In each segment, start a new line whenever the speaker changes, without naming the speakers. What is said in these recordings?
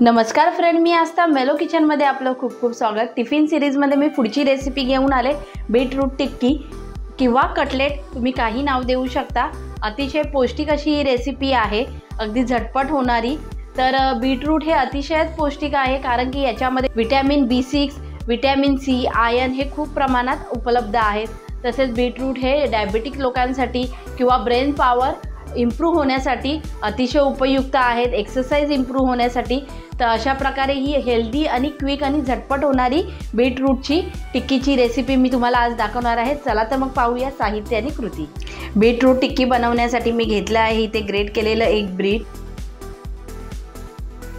नमस्कार फ्रेंड, मी आस्था मेलो किचनमध्ये आपलं खूप खूप स्वागत। टिफिन सिरीजमध्ये मी पुढची रेसिपी घेऊन आले। बीटरूट टिक्की किंवा कटलेट, तुम्ही काही नाव देऊ शकता। अतिशय पौष्टिक अशी ही रेसिपी आहे, अगदी झटपट होणारी। तर बीटरूट हे अतिशयच पौष्टिक आहे, कारण की याच्यामध्ये vitamin B6, vitamin C, iron हे खूप प्रमाणात उपलब्ध आहेत। तसेच बीटरूट हे डायबिटिक लोकांसाठी किंवा ब्रेन पॉवर इम्प्रूव्ह होण्यासाठी अतिशय उपयुक्त आहेत, एक्सरसाइज इम्प्रूव्ह होण्यासाठी। तर अशा प्रकारे ही हेल्दी आणि क्विक आणि झटपट होणारी बीटरूटची टिक्कीची रेसिपी मी तुम्हाला आज दाखवणार आहे। चला तर मग पाहूया साहित्य आणि कृती। बीटरूट टिक्की बनवण्यासाठी मी घेतलं आहे इथे ग्रेट केलेलं एक बीट,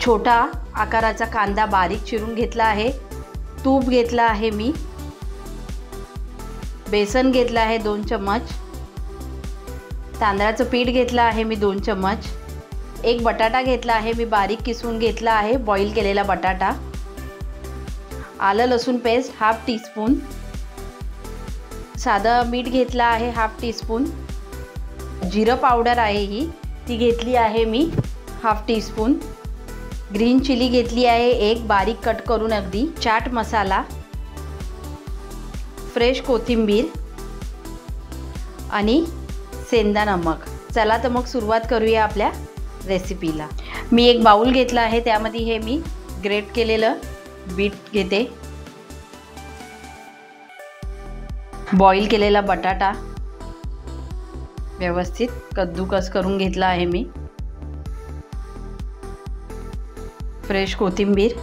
छोटा आकाराचा कांदा बारीक चिरून घेतला आहे, तूप घेतला आहे मी, बेसन घेतला आहे 2 चम्मच, तांदळाचं पीठ घेतलं आहे मी 2 चम्मच, एक बटाटा घेतला आहे मी बारीक किसून घेतला आहे, बॉईल केलेला बटाटा, आलं लसूण पेस्ट हाफ टीस्पून, साधं मीठ घेतलं आहे हाफ टीस्पून, जिरं पावडर आहे ही ती घेतली आहे मी हाफ टीस्पून, ग्रीन चिली घेतली आहे एक बारीक कट करून अगदी, चाट मसाला, फ्रेश कोथिंबीर आणि सेंधा नमक। चला तर मग सुरुवात करूया आपल्या रेसिपीला। मी एक बाउल घेतला आहे, त्यामध्ये हे मी ग्रेट केलेलं बीट घेते, बॉईल केलेला बटाटा व्यवस्थित कद्दूकस करून घेतला आहे मी, फ्रेश कोथिंबीर,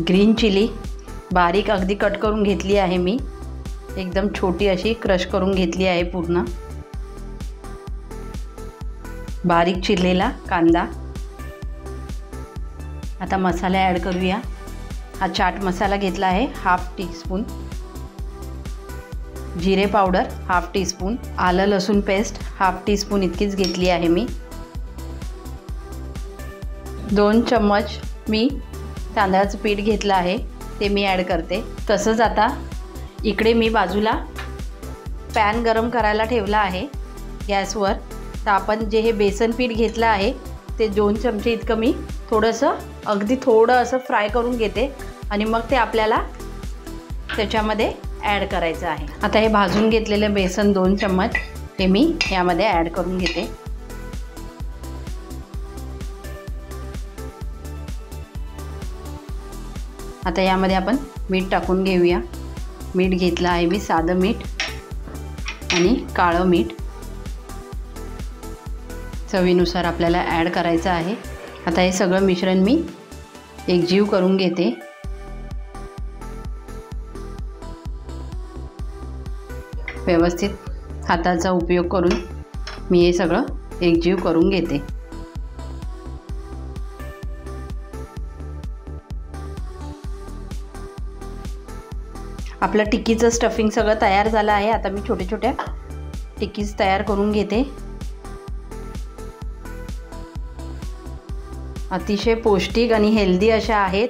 ग्रीन चिली बारीक अगदी कट करून घेतली आहे मी, एकदम छोटी अशी क्रश करून घेतली आहे पूर्ण, बारीक चिरलेला कांदा। आता मसाले ॲड करूया। हा चाट मसाला घेतला आहे हाफ टीस्पून, जिरे पावडर हाफ टीस्पून, आलं लसूण पेस्ट हाफ टीस्पून इतकीच घेतली आहे मी, 2 चम्मच मी तांदळाचं पीठ घेतलं आहे ते मी ॲड करते। तसंच आता इकडे मी बाजूला पॅन गरम करायला ठेवला आहे गॅसवर। तर आपण जे हे बेसन पीठ घेतलं आहे ते 2 चमचे इतकं मी अगदी थोडं असं फ्राय करून घेते आणि मग ते आपल्याला त्याच्यामध्ये ॲड करायचं आहे। आता हे भाजून घेतलेलं बेसन 2 चम्मच हे मी यामध्ये ॲड करून घेते। आता यामध्ये आपण मीठ टाकून घेऊया। मीठ घेतलं आहे मी साधं मीठ आणि काळं मीठ चवीनुसार आपल्याला ॲड करायचं आहे। आता हे सगळं मिश्रण मी एकजीव करून घेते। व्यवस्थित हाताचा उपयोग करून मी हे सगळं एकजीव करून घेते। आपलं टिक्कीचं स्टफिंग सगळं तयार झालं आहे। आता मी छोट्या छोट्या टिक्कीज तयार करून घेते। अतिशय पौष्टिक आणि हेल्दी अशा आहेत।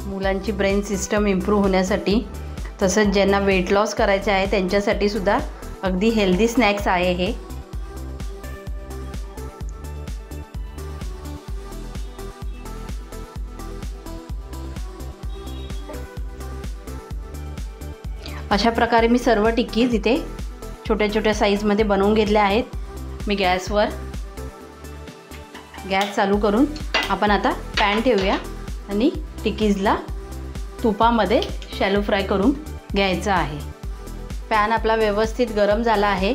मुलांची ब्रेन सिस्टम इम्प्रूव्ह होण्यासाठी, तसंच ज्यांना वेट लॉस करायचे आहे त्यांच्यासाठी सुद्धा अगदी हेल्दी स्नॅक्स आहे हे। अशा प्रकारे मी सर्व टिक्कीज इथे छोट्या छोट्या साईजमध्ये बनवून घेतल्या आहेत। मी गॅस चालू करून आपण आता पॅन ठेवूया आणि टिक्कीजला तुपामध्ये शॅलो फ्राय करून घ्यायचं आहे। पॅन आपला व्यवस्थित गरम झाला आहे।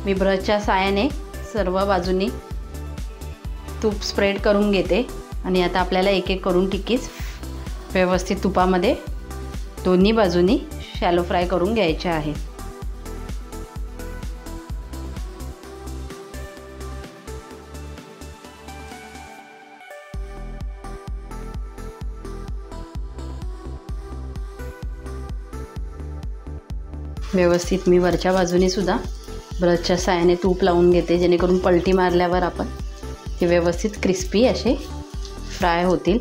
मी ब्रशच्या साहाय्याने सर्व बाजूंनी तूप स्प्रेड करून घेते आणि आता आपल्याला एक एक करून टिक्कीज व्यवस्थित तुपामध्ये दोन्ही बाजूंनी शॅलो फ्राय करून घ्यायचे आहे। व्यवस्थित मी वरच्या बाजूने सुद्धा ब्रशच्या साहाय्याने तूप लावून घेते, जेणेकरून पलटी मारल्यावर आपण हे व्यवस्थित क्रिस्पी असे फ्राय होतील।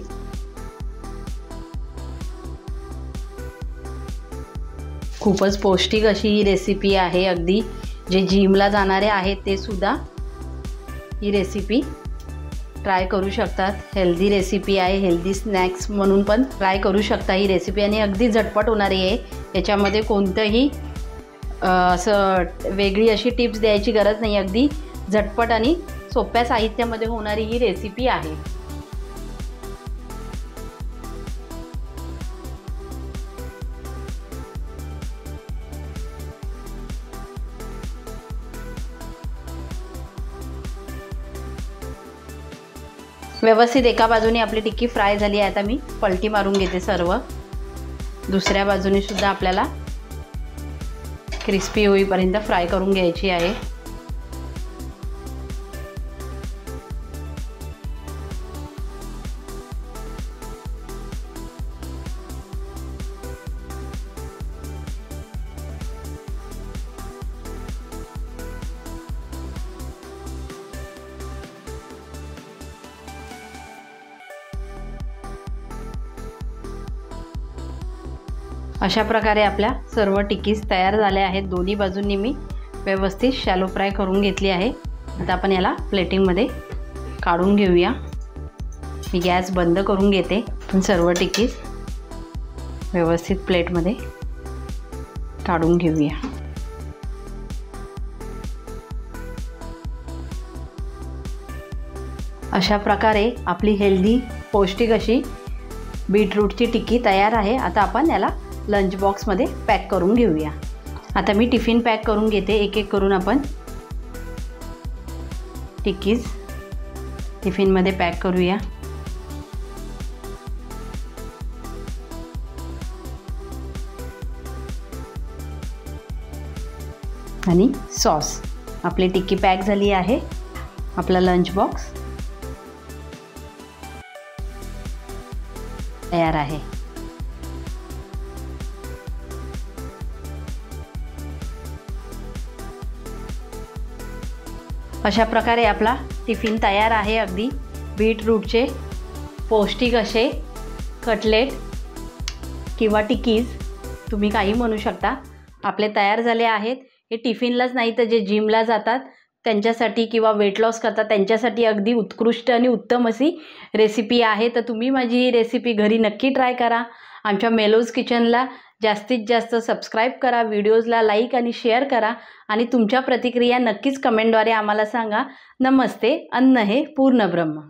खूपच पौष्टिक अशी ही रेसिपी आहे। अगदी जे जिमला जाणारे आहेत ते सुद्धा ही रेसिपी ट्राय करू शकतात। हेल्दी रेसिपी आहे, हेल्दी स्नॅक्स म्हणून पण ट्राय करू शकता ही रेसिपी आणि अगदी झटपट होणारी आहे। याच्यामध्ये कोणतंही असं वेगळी अशी टिप्स द्यायची गरज नाही, अगदी झटपट आणि सोप्या साहित्यामध्ये होणारी ही रेसिपी आहे। व्यवस्थित एका बाजूने आपली टिक्की फ्राय झाली आहे। आता मी पलटी मारून घेते सर्व। दुसऱ्या बाजूने सुद्धा आपल्याला क्रिस्पी होईपर्यंत फ्राय करून घ्यायची आहे। अशा प्रकारे आपल्या सर्व टिक्कीज तयार झाल्या आहेत। दोन्ही बाजूंनी मी व्यवस्थित शॅलो फ्राय करून घेतली आहे। आता आपण याला प्लेटिंगमध्ये काढून घेऊया। मी गॅस बंद करून घेते। आपण सर्व टिक्कीज व्यवस्थित प्लेटमध्ये काढून घेऊया। अशा प्रकारे आपली हेल्दी पौष्टिक अशी बीटरूटची टिक्की तयार आहे। आता आपण याला लंच बॉक्समध्ये पॅक करून घेऊया। आता मी टिफिन पॅक करून घेते। एक एक करून आपण टिक्कीज टिफिनमध्ये पॅक करूया। आणि सॉस आपली टिक्की पॅक झाली आहे। आपला लंच बॉक्स तयार आहे। अशा प्रकारे आपला टिफिन तयार आहे। अगदी बीटरूटचे पौष्टिक असे कटलेट किंवा टिक्कीज तुम्ही काही म्हणू शकता आपले तयार झाले आहेत। हे टिफिनलाच नाही तर जे जिमला जातात त्यांच्यासाठी किंवा वेट लॉस करतात त्यांच्यासाठी अगदी उत्कृष्ट आणि उत्तम अशी रेसिपी आहे। तर तुम्ही माझी ही रेसिपी घरी नक्की ट्राय करा। आमच्या मेलोज किचनला जास्तीत जास्त सबस्क्राईब करा, व्हिडिओजला लाईक आणि शेअर करा आणि तुमच्या प्रतिक्रिया नक्कीच कमेंटद्वारे आम्हाला सांगा। नमस्ते, अन्न हे पूर्ण ब्रह्म।